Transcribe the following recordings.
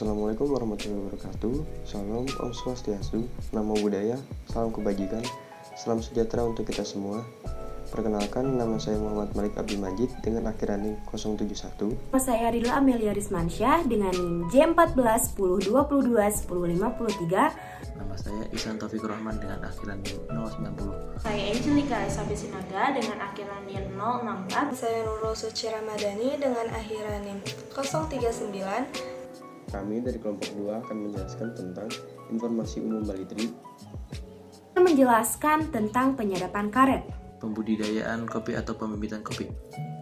Assalamualaikum warahmatullahi wabarakatuh. Salam Om Swastiastu, Namo Buddhaya, salam kebajikan, salam sejahtera untuk kita semua. Perkenalkan, nama saya Muhammad Malik Abdi Majid dengan akhiran NIM 071. Nama saya Ridla Amelia Rismansyah dengan NIM J14 10 22 10 53. Nama saya Ihsan Taufik Rahman dengan akhiran NIM 090. Saya Angelika Isabi Sinaga dengan akhiran NIM 064. Saya Nurul Suci Ramadhani dengan akhiran NIM 039. Kami dari kelompok 2 akan menjelaskan tentang informasi umum Balitri, Menjelaskan tentang penyadapan karet, Pembudidayaan kopi atau pembibitan kopi,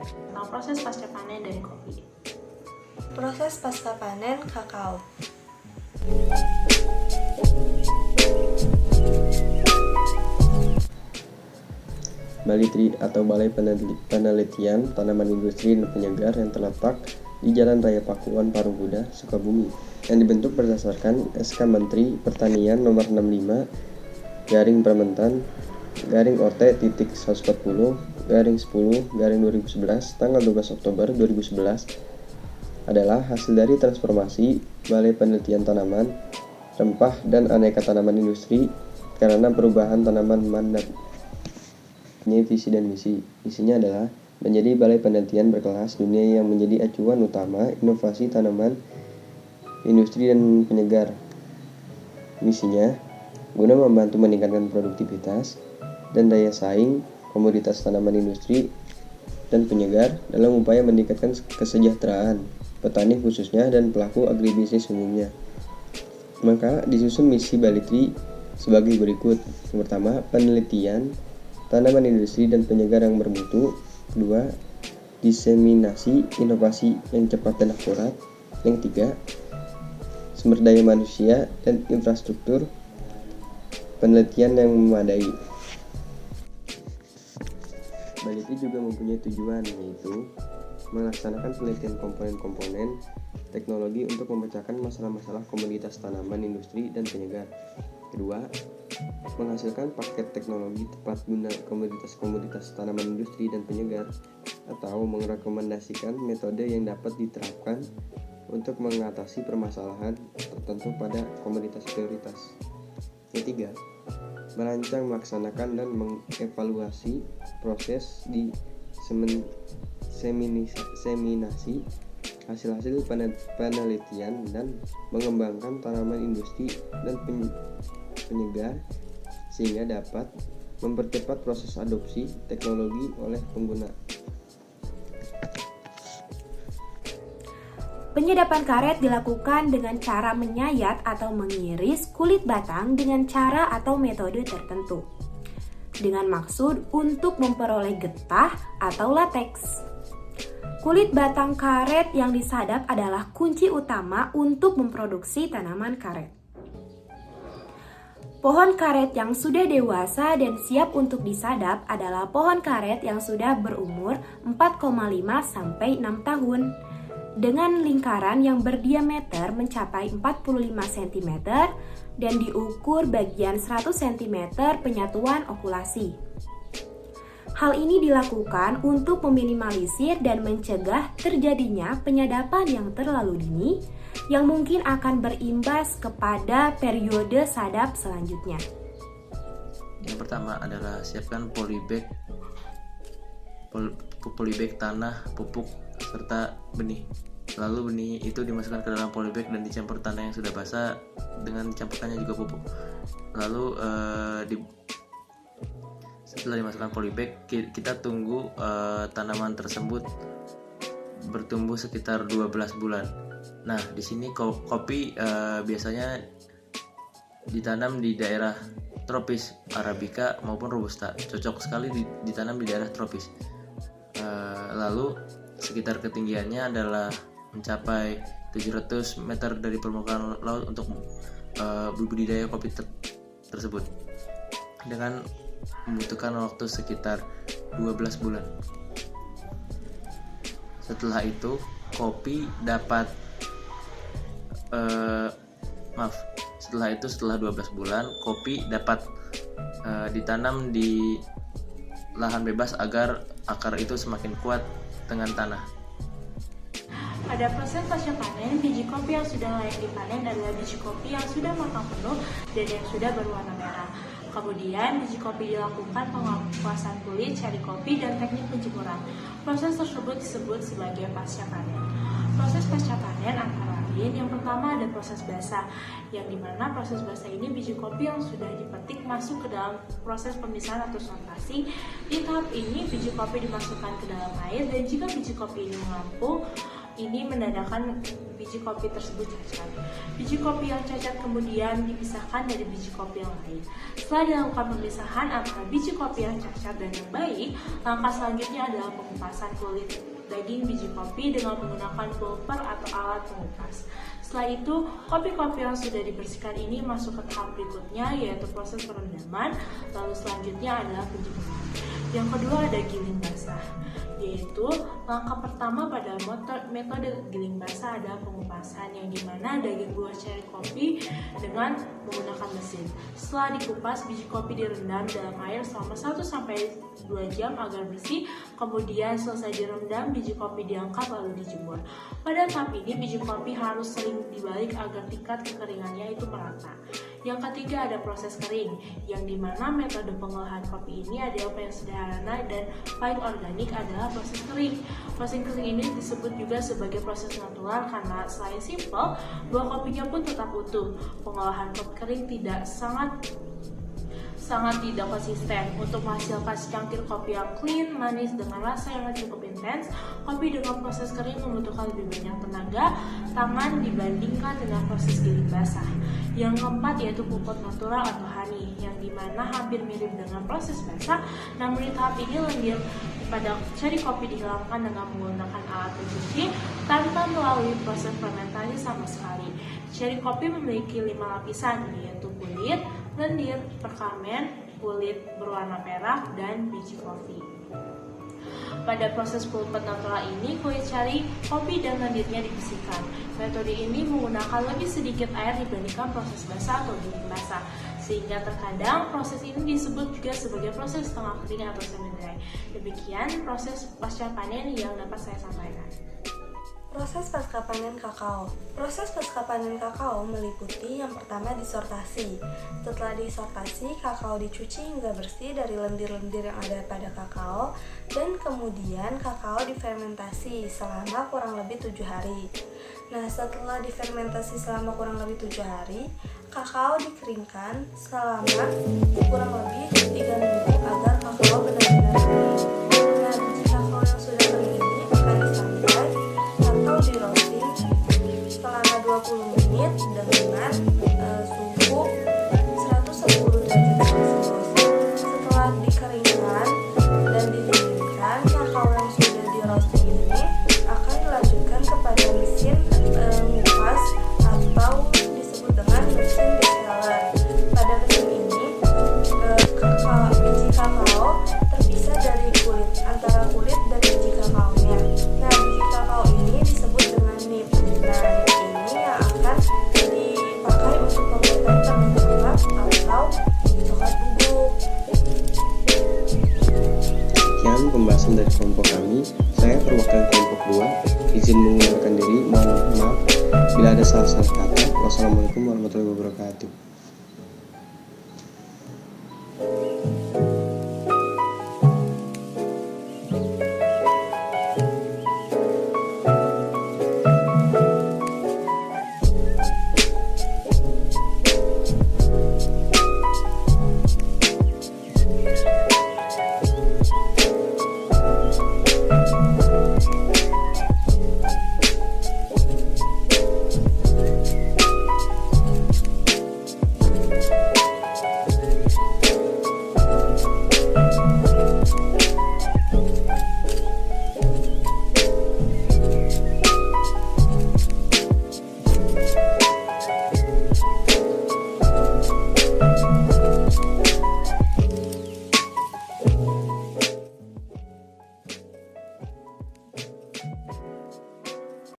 Tentang proses pasca panen dari kopi. Proses pasca panen kakao. Balitri atau Balai Penelitian Tanaman Industri dan Penyegar yang terletak di Jalan Raya Pakuan Parung Kuda, Sukabumi, yang dibentuk berdasarkan SK Menteri Pertanian Nomor 65 garing Permentan garing OT titik 140 garing 10 garing 2011 tanggal 12 Oktober 2011 adalah hasil dari transformasi Balai Penelitian Tanaman, Rempah dan Aneka Tanaman Industri karena perubahan tanaman mandat. Ini visi dan misi. Misinya adalah menjadi balai penelitian berkelas dunia yang menjadi acuan utama inovasi tanaman industri dan penyegar. Misinya guna membantu meningkatkan produktivitas dan daya saing komoditas tanaman industri dan penyegar dalam upaya meningkatkan kesejahteraan petani khususnya dan pelaku agribisnis umumnya. Maka disusun misi Balitri sebagai berikut. Yang pertama, penelitian tanaman industri dan penyegar yang bermutu. Kedua, diseminasi inovasi yang cepat dan akurat. Yang ketiga, sumber daya manusia dan infrastruktur penelitian yang memadai. Balitri juga mempunyai tujuan, yaitu melaksanakan penelitian komponen-komponen teknologi untuk memecahkan masalah-masalah komoditas tanaman industri dan penyegar. Kedua, menghasilkan paket teknologi tepat guna komoditas-komoditas tanaman industri dan penyegar, atau merekomendasikan metode yang dapat diterapkan untuk mengatasi permasalahan tertentu pada komoditas prioritas. Ketiga, merancang, melaksanakan, dan mengevaluasi proses diseminasi hasil-hasil penelitian dan mengembangkan tanaman industri dan penyegar sehingga dapat mempercepat proses adopsi teknologi oleh pengguna. Penyadapan karet dilakukan dengan cara menyayat atau mengiris kulit batang dengan cara atau metode tertentu, dengan maksud untuk memperoleh getah atau lateks. Kulit batang karet yang disadap adalah kunci utama untuk memproduksi tanaman karet. Pohon karet yang sudah dewasa dan siap untuk disadap adalah pohon karet yang sudah berumur 4,5 sampai 6 tahun dengan lingkaran yang berdiameter mencapai 45 cm dan diukur bagian 100 cm penyatuan okulasi. Hal ini dilakukan untuk meminimalisir dan mencegah terjadinya penyadapan yang terlalu dini yang mungkin akan berimbas kepada periode sadap selanjutnya. Yang pertama adalah siapkan polybag tanah, pupuk, serta benih. Lalu benih itu dimasukkan ke dalam polybag dan dicampur tanah yang sudah basah dengan dicampurkannya juga pupuk. Lalu setelah dimasukkan polybag, kita tunggu tanaman tersebut bertumbuh sekitar 12 bulan. Nah, di sini kopi biasanya ditanam di daerah tropis, Arabica maupun Robusta. Cocok sekali ditanam di daerah tropis. Lalu sekitar ketinggiannya adalah mencapai 700 meter dari permukaan laut untuk budidaya kopi tersebut. Dengan membutuhkan waktu sekitar 12 bulan. Setelah itu, kopi dapat setelah 12 bulan, kopi dapat ditanam di lahan bebas agar akar itu semakin kuat dengan tanah. Pada proses pasca panen, biji kopi yang sudah layak dipanen adalah biji kopi yang sudah matang penuh dan yang sudah berwarna merah. Kemudian, biji kopi dilakukan pengupasan kulit, cari kopi, dan teknik penjemuran. Proses tersebut disebut sebagai pasca panen. Proses pasca panen antara lain, yang pertama ada proses basah, yang dimana proses basah ini biji kopi yang sudah dipetik masuk ke dalam proses pemisahan atau sortasi. Di tahap ini, biji kopi dimasukkan ke dalam air, dan jika biji kopi ini mengapung, ini menandakan biji kopi tersebut cacat. Biji kopi yang cacat kemudian dipisahkan dari biji kopi yang lain. Setelah dilakukan pemisahan antara biji kopi yang cacat dan yang baik, langkah selanjutnya adalah pengupasan kulit daging biji kopi dengan menggunakan pulper atau alat pengupas. Setelah itu, kopi-kopi yang sudah dibersihkan ini masuk ke tahap berikutnya, yaitu proses perendaman. Lalu selanjutnya adalah penjemuran. Yang kedua ada giling basah, yaitu langkah pertama pada metode giling basah adalah pengupasan, yang dimana daging buah cari kopi dengan menggunakan mesin. Setelah dikupas, biji kopi direndam dalam air selama 1-2 jam agar bersih. Kemudian selesai direndam, biji kopi diangkat lalu dijemur. Pada tahap ini, biji kopi harus sering dibalik agar tingkat kekeringannya itu merata. Yang ketiga ada proses kering, yang dimana metode pengolahan kopi ini ada yang sederhana dan paling organik adalah proses kering. Proses kering ini disebut juga sebagai proses natural karena selain simpel, buah kopinya pun tetap utuh. Pengolahan kopi kering sangat tidak konsisten. Untuk menghasilkan secangkir kopi yang clean, manis dengan rasa yang cukup intens, kopi dengan proses kering membutuhkan lebih banyak tenaga tangan dibandingkan dengan proses giling basah. Yang keempat yaitu pupuk natural atau honey, yang dimana hampir mirip dengan proses basah, namun di tahap ini lendir pada cari kopi dihilangkan dengan menggunakan alat pencuci tanpa melalui proses fermentasi sama sekali. Cari kopi memiliki 5 lapisan, yaitu kulit, lendir, perkamen, kulit berwarna merah, dan biji kopi. Pada proses pulpet natural ini, kulit cari, kopi, dan lendirnya dibersihkan. Metode ini menggunakan lebih sedikit air dibandingkan proses basah atau giling basah, sehingga terkadang proses ini disebut juga sebagai proses setengah kering atau semi dry. Demikian proses pasca panen yang dapat saya sampaikan. Proses pasca panen kakao. Proses pasca panen kakao meliputi yang pertama disortasi. Setelah disortasi, kakao dicuci hingga bersih dari lendir-lendir yang ada pada kakao, dan kemudian kakao difermentasi selama kurang lebih 7 hari. Nah, setelah difermentasi selama kurang lebih 7 hari, kakao dikeringkan selama kurang lebih 3 minggu agar kakao benar-benar kering. Nah, biji kakao yang sudah kering ini akan disangrai atau di roasting selama 20 menit dengan suhu 110 derajat Celcius. Setelah dikeringkan dan didinginkan, kakao yang sudah di roasting ini akan dilanjutkan kepada mesin ngupas atau disebut dengan mesin distiller. Pada mesin ini, biji kakao terpisah dari kulit, antara kulit dan biji kakaonya. Nah, biji kakao ini disebut dengan nib. Nah, nib ini yang akan dipakai untuk pembuatan permen coklat atau coklat bubuk. Sekian pembahasan dari kelompok kami. Saya perwakilan kelompok 2. Izin mengundurkan diri. Mohon maaf bila ada salah-salah kata. Wassalamualaikum warahmatullahi wabarakatuh.